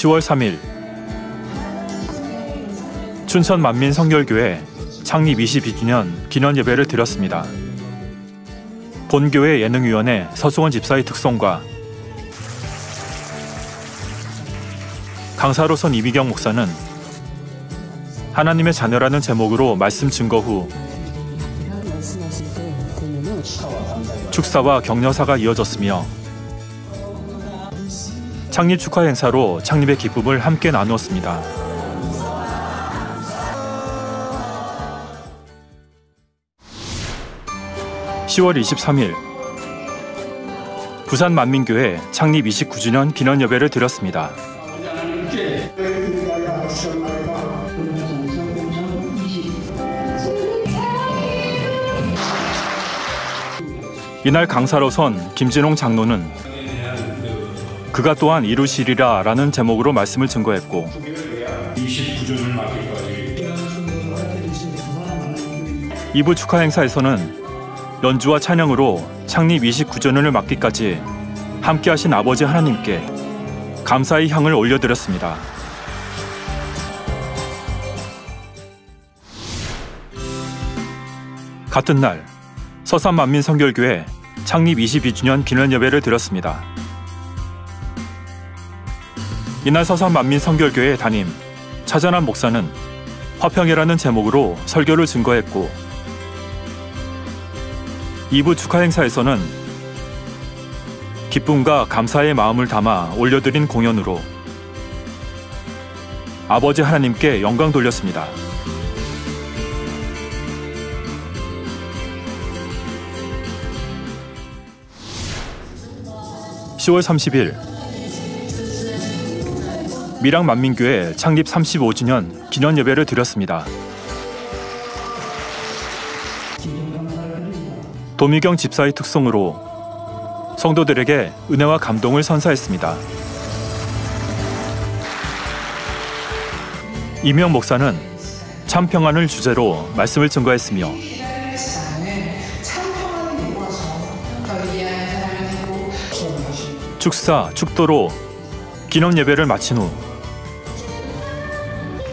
10월 3일 춘천 만민성결교회 창립 22주년 기념 예배를 드렸습니다. 본교회 예능위원회 서승원 집사의 특송과 강사로선 이미경 목사는 하나님의 자녀라는 제목으로 말씀 증거 후 축사와 격려사가 이어졌으며 창립 축하 행사로 창립의 기쁨을 함께 나누었습니다. (10월 23일) 부산 만민교회 창립 29주년 기념 예배를 드렸습니다. 이날 강사로선 김진홍 장로는 그가 또한 이루시리라 라는 제목으로 말씀을 증거했고 2부 축하 행사에서는 연주와 찬양으로 창립 29주년을 맞기까지 함께하신 아버지 하나님께 감사의 향을 올려드렸습니다. 같은 날 서산만민성결교회 창립 22주년 기념 예배를 드렸습니다. 이날 서산만민성결교회 담임 차전환 목사는 화평이라는 제목으로 설교를 증거했고 2부 축하 행사에서는 기쁨과 감사의 마음을 담아 올려드린 공연으로 아버지 하나님께 영광 돌렸습니다. (10월 30일) 밀양만민교회 창립 35주년 기념 예배를 드렸습니다. 도미경 집사의 특송으로 성도들에게 은혜와 감동을 선사했습니다. 이명 목사는 참 평안을 주제로 말씀을 증거했으며 축사, 축도로 기념 예배를 마친 후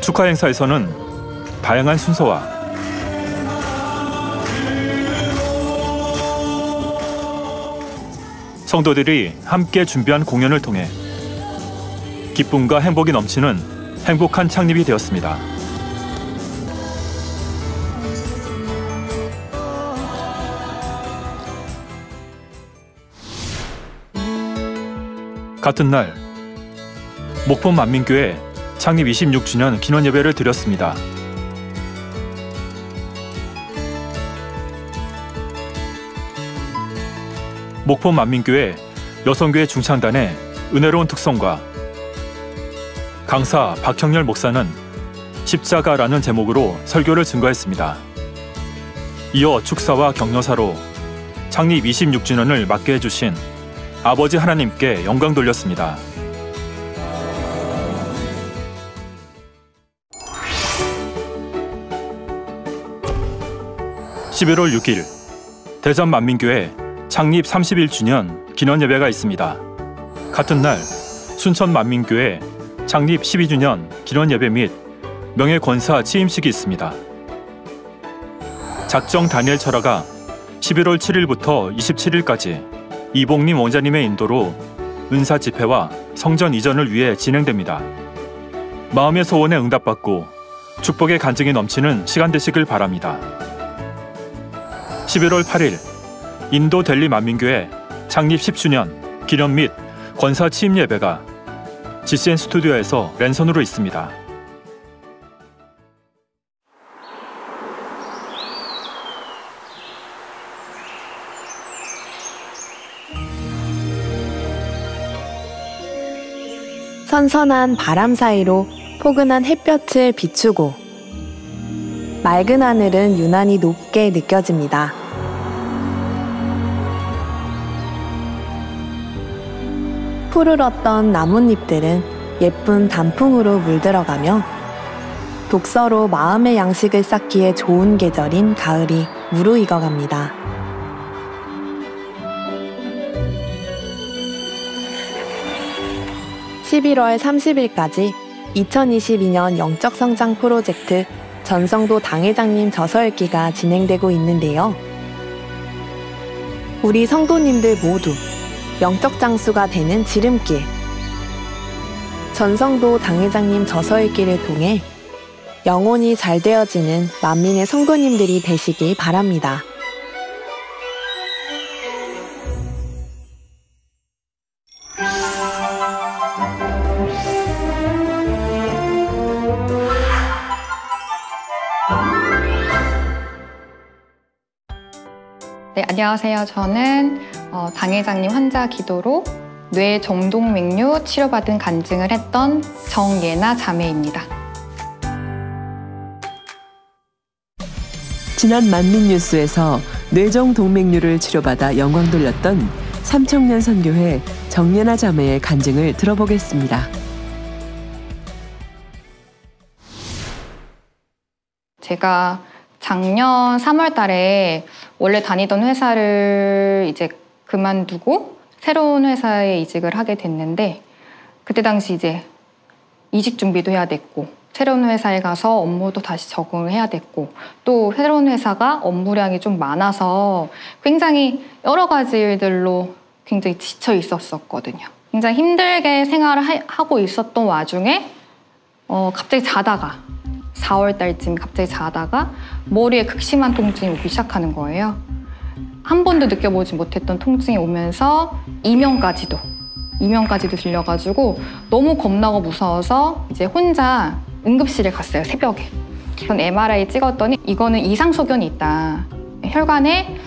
축하 행사에서는 다양한 순서와 성도들이 함께 준비한 공연을 통해 기쁨과 행복이 넘치는 행복한 창립이 되었습니다. 같은 날 목포 만민교회 창립 26주년 기념 예배를 드렸습니다. 목포 만민교회 여성교회 중창단의 은혜로운 특성과 강사 박형렬 목사는 십자가라는 제목으로 설교를 증거했습니다. 이어 축사와 격려사로 창립 26주년을 맞게 해주신 아버지 하나님께 영광 돌렸습니다. (11월 6일) 대전 만민교회 창립 31주년 기념 예배가 있습니다. 같은 날 순천 만민교회 창립 12주년 기념 예배 및 명예권사 취임식이 있습니다. 작정 다니엘 철화가 11월 7일부터 27일까지 이봉림 원장님의 인도로 은사 집회와 성전 이전을 위해 진행됩니다. 마음의 소원에 응답받고 축복의 간증이 넘치는 시간 되시길 바랍니다. 11월 8일 인도 델리 만민교회 창립 10주년 기념 및 권사 취임 예배가 GCN 스튜디오에서 랜선으로 있습니다. 선선한 바람 사이로 포근한 햇볕을 비추고 맑은 하늘은 유난히 높게 느껴집니다. 푸르렀던 나뭇잎들은 예쁜 단풍으로 물들어가며 독서로 마음의 양식을 쌓기에 좋은 계절인 가을이 무르익어갑니다. 11월 30일까지 2022년 영적성장 프로젝트 전성도 당회장님 저서읽기가 진행되고 있는데요. 우리 성도님들 모두 영적 장수가 되는 지름길. 전성도 당회장님 저서읽기를 통해 영혼이 잘 되어지는 만민의 성도님들이 되시길 바랍니다. 네, 안녕하세요. 저는 당회장님 환자 기도로 뇌 정동맥류 치료받은 간증을 했던 정예나 자매입니다. 지난 만민뉴스에서 뇌정 동맥류를 치료받아 영광 돌렸던 삼청년 선교회 정예나 자매의 간증을 들어보겠습니다. 제가 작년 3월 달에 원래 다니던 회사를 이제 그만두고 새로운 회사에 이직을 하게 됐는데, 그때 당시 이제 이직 준비도 해야 됐고 새로운 회사에 가서 업무도 다시 적응을 해야 됐고, 또 새로운 회사가 업무량이 좀 많아서 굉장히 여러 가지 일들로 굉장히 지쳐 있었거든요. 굉장히 힘들게 생활을 하고 있었던 와중에 갑자기 자다가 4월 달쯤 갑자기 자다가 머리에 극심한 통증이 오기 시작하는 거예요. 한 번도 느껴보지 못했던 통증이 오면서 이명까지도 들려가지고 너무 겁나고 무서워서 이제 혼자 응급실에 갔어요, 새벽에. 전 MRI 찍었더니 이거는 이상소견이 있다. 혈관에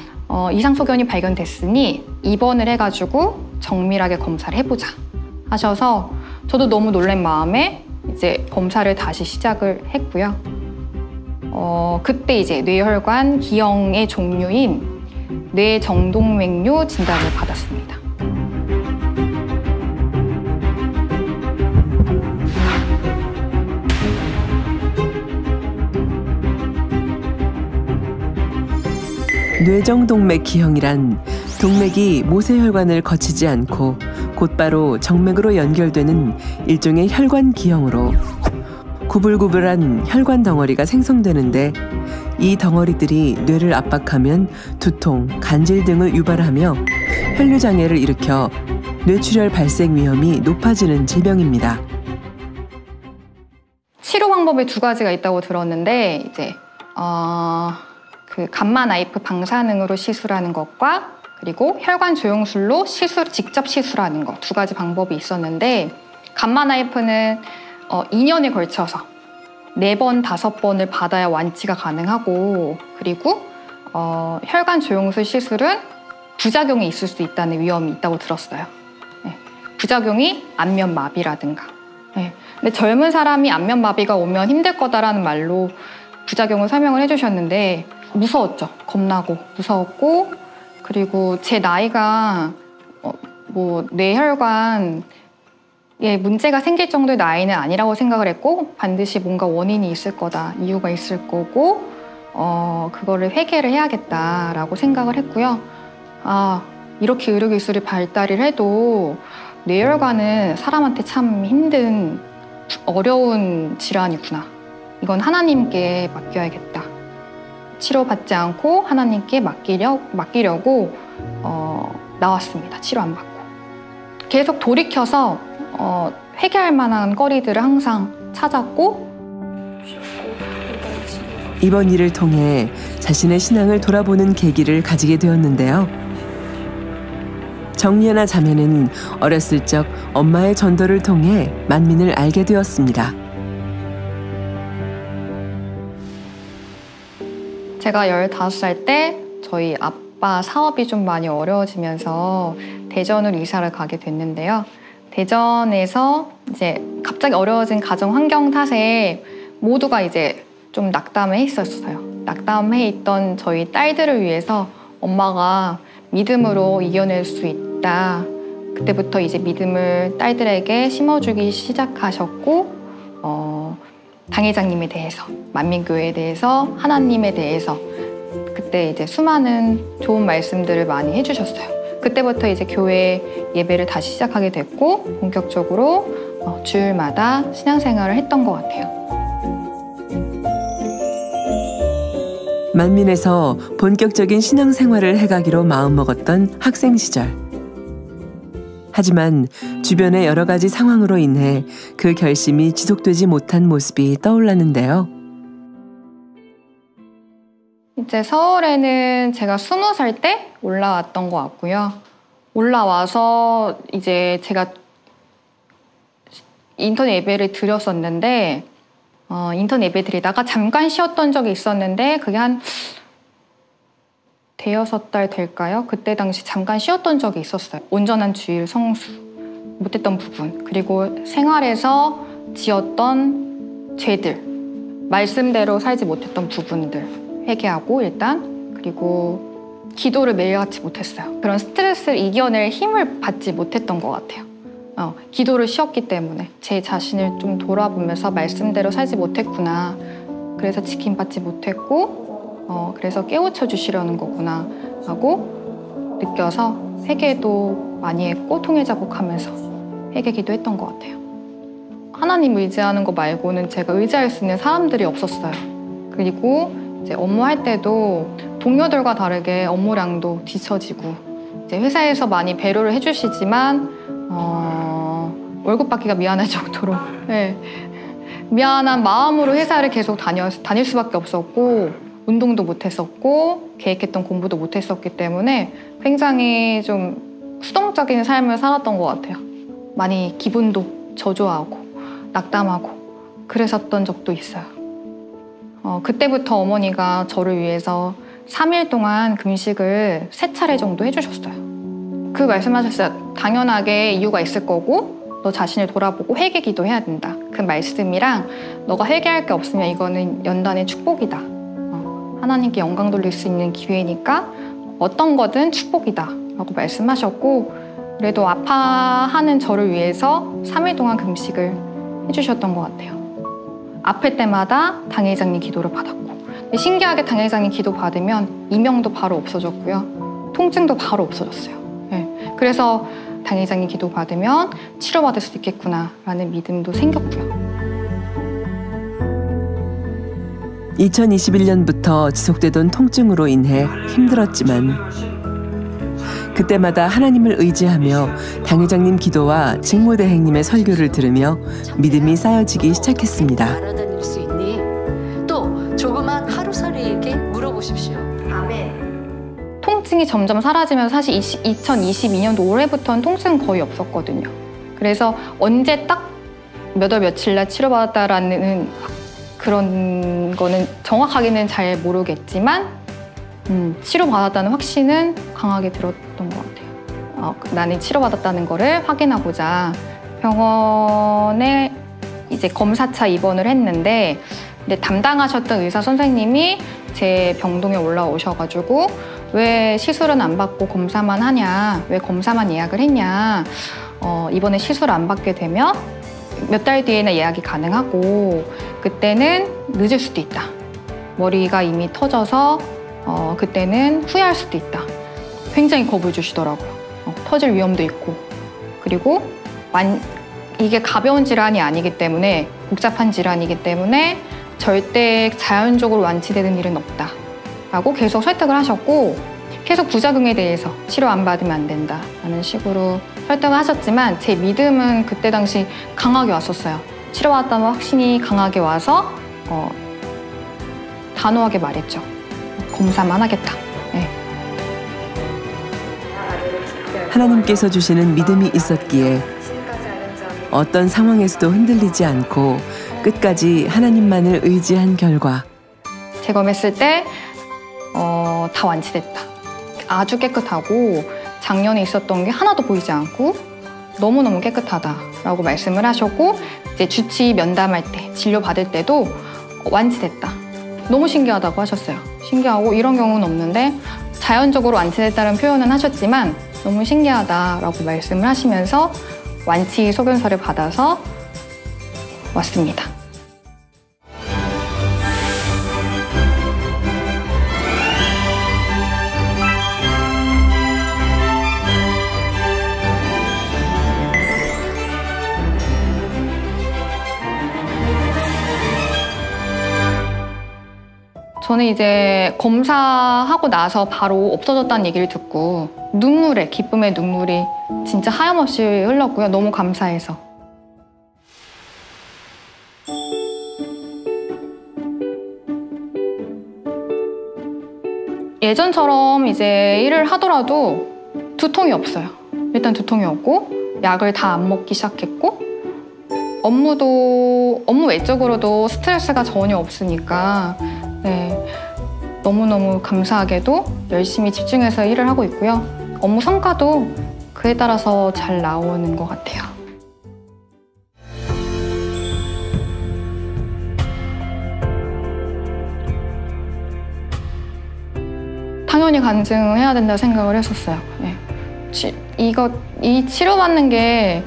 이상소견이 발견됐으니 입원을 해가지고 정밀하게 검사를 해보자 하셔서 저도 너무 놀란 마음에 이제 검사를 다시 시작을 했고요. 그때 이제 뇌혈관 기형의 종류인 뇌정동맥류 진단을 받았습니다. 뇌정동맥 기형이란 동맥이 모세혈관을 거치지 않고 곧바로 정맥으로 연결되는 일종의 혈관 기형으로 구불구불한 혈관 덩어리가 생성되는데, 이 덩어리들이 뇌를 압박하면 두통, 간질 등을 유발하며 혈류장애를 일으켜 뇌출혈 발생 위험이 높아지는 질병입니다. 치료 방법이 두 가지가 있다고 들었는데, 이제 그 감마 나이프 방사능으로 시술하는 것과 그리고 혈관 조영술로 직접 시술하는 것, 두 가지 방법이 있었는데, 감마 나이프는 2년에 걸쳐서 4번, 5번을 받아야 완치가 가능하고, 그리고 혈관 조영술 시술은 부작용이 있을 수 있다는 위험이 있다고 들었어요. 네. 부작용이 안면마비라든가. 네. 근데 젊은 사람이 안면마비가 오면 힘들 거다라는 말로 부작용을 설명을 해주셨는데 무서웠죠. 겁나고 무서웠고, 그리고 제 나이가 뇌혈관에 문제가 생길 정도의 나이는 아니라고 생각을 했고, 반드시 뭔가 원인이 있을 거다, 이유가 있을 거고, 그거를 회개를 해야겠다라고 생각을 했고요. 이렇게 의료기술이 발달을 해도 뇌혈관은 사람한테 참 힘든, 어려운 질환이구나. 이건 하나님께 맡겨야겠다. 치료받지 않고 하나님께 맡기려고 나왔습니다. 치료 안 받고. 계속 돌이켜서 회개할 만한 거리들을 항상 찾았고, 이번 일을 통해 자신의 신앙을 돌아보는 계기를 가지게 되었는데요. 정예나 자매는 어렸을 적 엄마의 전도를 통해 만민을 알게 되었습니다. 제가 15살 때 저희 아빠 사업이 좀 많이 어려워지면서 대전으로 이사를 가게 됐는데요. 대전에서 이제 갑자기 어려워진 가정 환경 탓에 모두가 이제 좀 낙담해 있었어요. 낙담해 있던 저희 딸들을 위해서 엄마가 믿음으로 이겨낼 수 있다. 그때부터 이제 믿음을 딸들에게 심어주기 시작하셨고, 당회장님에 대해서, 만민교회에 대해서, 하나님에 대해서 그때 이제 수많은 좋은 말씀들을 많이 해주셨어요. 그때부터 이제 교회 예배를 다시 시작하게 됐고, 본격적으로 주일마다 신앙생활을 했던 것 같아요. 만민에서 본격적인 신앙생활을 해가기로 마음먹었던 학생 시절. 하지만 주변의 여러 가지 상황으로 인해 그 결심이 지속되지 못한 모습이 떠올랐는데요. 이제 서울에는 제가 20살 때 올라왔던 것 같고요. 올라와서 이제 제가 인턴 예배를 드렸었는데 인턴 예배 드리다가 잠깐 쉬었던 적이 있었는데 그게 한 대여섯 달 될까요? 그때 당시 잠깐 쉬었던 적이 있었어요. 온전한 주일 성수 못했던 부분, 그리고 생활에서 지었던 죄들, 말씀대로 살지 못했던 부분들 회개하고 일단, 그리고 기도를 매일같이 못했어요. 그런 스트레스를 이겨낼 힘을 받지 못했던 것 같아요. 기도를 쉬었기 때문에 제 자신을 좀 돌아보면서 말씀대로 살지 못했구나. 그래서 지킴받지 못했고 그래서 깨우쳐 주시려는 거구나 하고 느껴서 회개도 많이 했고 통회자복하면서 회개 기도했던 것 같아요. 하나님 의지하는 거 말고는 제가 의지할 수 있는 사람들이 없었어요. 그리고 이제 업무할 때도 동료들과 다르게 업무량도 뒤처지고 이제 회사에서 많이 배려를 해주시지만 월급 받기가 미안할 정도로 네. 미안한 마음으로 회사를 계속 다닐 수밖에 없었고 운동도 못했었고 계획했던 공부도 못했었기 때문에 굉장히 좀 수동적인 삶을 살았던 것 같아요. 많이 기분도 저조하고 낙담하고 그랬었던 적도 있어요. 그때부터 어머니가 저를 위해서 3일 동안 금식을 3차례 정도 해주셨어요. 그 말씀하셨어요. 당연하게 이유가 있을 거고 너 자신을 돌아보고 회개 기도해야 된다. 그 말씀이랑 너가 회개할 게 없으면 이거는 연단의 축복이다. 하나님께 영광 돌릴 수 있는 기회니까 어떤 거든 축복이다 라고 말씀하셨고, 그래도 아파하는 저를 위해서 3일 동안 금식을 해주셨던 것 같아요. 아플 때마다 당회장님 기도를 받았고, 신기하게 당회장님 기도 받으면 이명도 바로 없어졌고요. 통증도 바로 없어졌어요. 네. 그래서 당회장님 기도 받으면 치료받을 수 있겠구나라는 믿음도 생겼고요. 2021년부터 지속되던 통증으로 인해 힘들었지만 그때마다 하나님을 의지하며 당회장님 기도와 직무대행님의 설교를 들으며 믿음이 쌓여지기 시작했습니다. 알아다닐 수 있니? 또 조그만 하루살이에게 물어보십시오. 아멘. 통증이 점점 사라지면서 사실 2022년도 올해부터는 통증은 거의 없었거든요. 그래서 언제 딱 몇 월 며칠 날 치료받았다라는 그런 거는 정확하게는 잘 모르겠지만 치료받았다는 확신은 강하게 들었던 것 같아요. 나는 치료받았다는 거를 확인하고자 병원에 이제 검사차 입원을 했는데, 근데 담당하셨던 의사 선생님이 제 병동에 올라오셔가지고 왜 시술은 안 받고 검사만 하냐, 왜 검사만 예약을 했냐, 이번에 시술 안 받게 되면 몇 달 뒤에는 예약이 가능하고 그때는 늦을 수도 있다. 머리가 이미 터져서 그때는 후회할 수도 있다. 굉장히 겁을 주시더라고요. 터질 위험도 있고, 그리고 이게 가벼운 질환이 아니기 때문에, 복잡한 질환이기 때문에 절대 자연적으로 완치되는 일은 없다 라고 계속 설득을 하셨고, 계속 부작용에 대해서 치료 안 받으면 안 된다 라는 식으로 설득을 하셨지만 제 믿음은 그때 당시 강하게 왔었어요. 치료받았다는 확신이 강하게 와서 단호하게 말했죠. 검사만 하겠다. 네. 하나님께서 주시는 믿음이 있었기에 어떤 상황에서도 흔들리지 않고 끝까지 하나님만을 의지한 결과 재검했을 때 다 완치됐다. 아주 깨끗하고 작년에 있었던 게 하나도 보이지 않고 너무너무 깨끗하다라고 말씀을 하셨고, 이제 주치 면담할 때, 진료받을 때도 완치됐다. 너무 신기하다고 하셨어요. 신기하고 이런 경우는 없는데 자연적으로 완치됐다는 표현은 하셨지만 너무 신기하다라고 말씀을 하시면서 완치 소견서를 받아서 왔습니다. 저는 이제 검사하고 나서 바로 없어졌다는 얘기를 듣고 기쁨의 눈물이 진짜 하염없이 흘렀고요. 너무 감사해서. 예전처럼 이제 일을 하더라도 두통이 없어요. 일단 두통이 없고 약을 다 안 먹기 시작했고 업무 외적으로도 스트레스가 전혀 없으니까 네, 너무너무 감사하게도 열심히 집중해서 일을 하고 있고요. 업무 성과도 그에 따라서 잘 나오는 것 같아요. 당연히 간증해야 된다고 생각을 했었어요. 네. 이 치료받는 게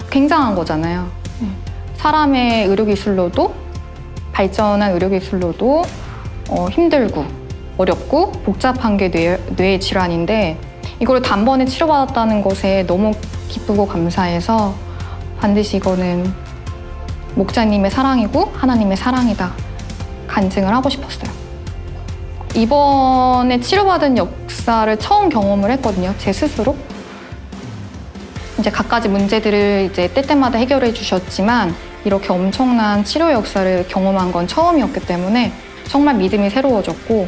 굉장한 거잖아요. 네. 사람의 의료기술로도 발전한 의료기술로도 힘들고 어렵고 복잡한 게 뇌의 질환인데 이걸 단번에 치료받았다는 것에 너무 기쁘고 감사해서 반드시 이거는 목자님의 사랑이고 하나님의 사랑이다 간증을 하고 싶었어요. 이번에 치료받은 역사를 처음 경험을 했거든요. 제 스스로. 이제 갖가지 문제들을 이제 때때마다 해결해 주셨지만 이렇게 엄청난 치료 역사를 경험한 건 처음이었기 때문에 정말 믿음이 새로워졌고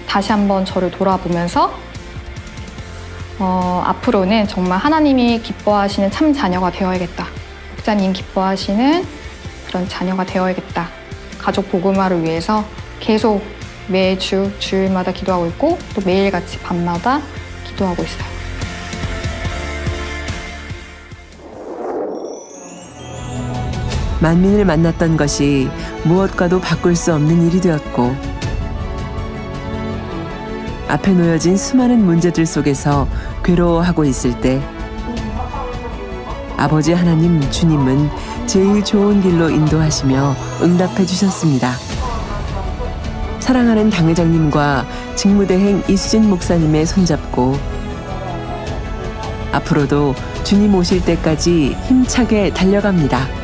다시 한번 저를 돌아보면서 앞으로는 정말 하나님이 기뻐하시는 참 자녀가 되어야겠다. 목자님 기뻐하시는 그런 자녀가 되어야겠다. 가족 복음화를 위해서 계속 매주 주일마다 기도하고 있고 또 매일같이 밤마다 기도하고 있어요. 만민을 만났던 것이 무엇과도 바꿀 수 없는 일이 되었고 앞에 놓여진 수많은 문제들 속에서 괴로워하고 있을 때 아버지 하나님 주님은 제일 좋은 길로 인도하시며 응답해 주셨습니다. 사랑하는 당 회장님과 직무대행 이수진 목사님의 손잡고 앞으로도 주님 오실 때까지 힘차게 달려갑니다.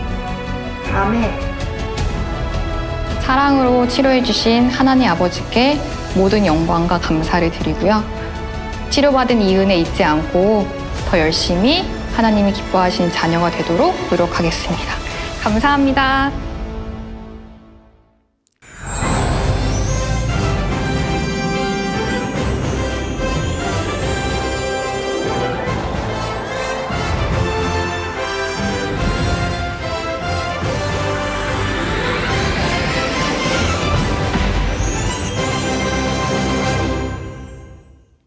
아멘. 사랑으로 치료해 주신 하나님 아버지께 모든 영광과 감사를 드리고요. 치료받은 이 은혜 잊지 않고 더 열심히 하나님이 기뻐하시는 자녀가 되도록 노력하겠습니다. 감사합니다.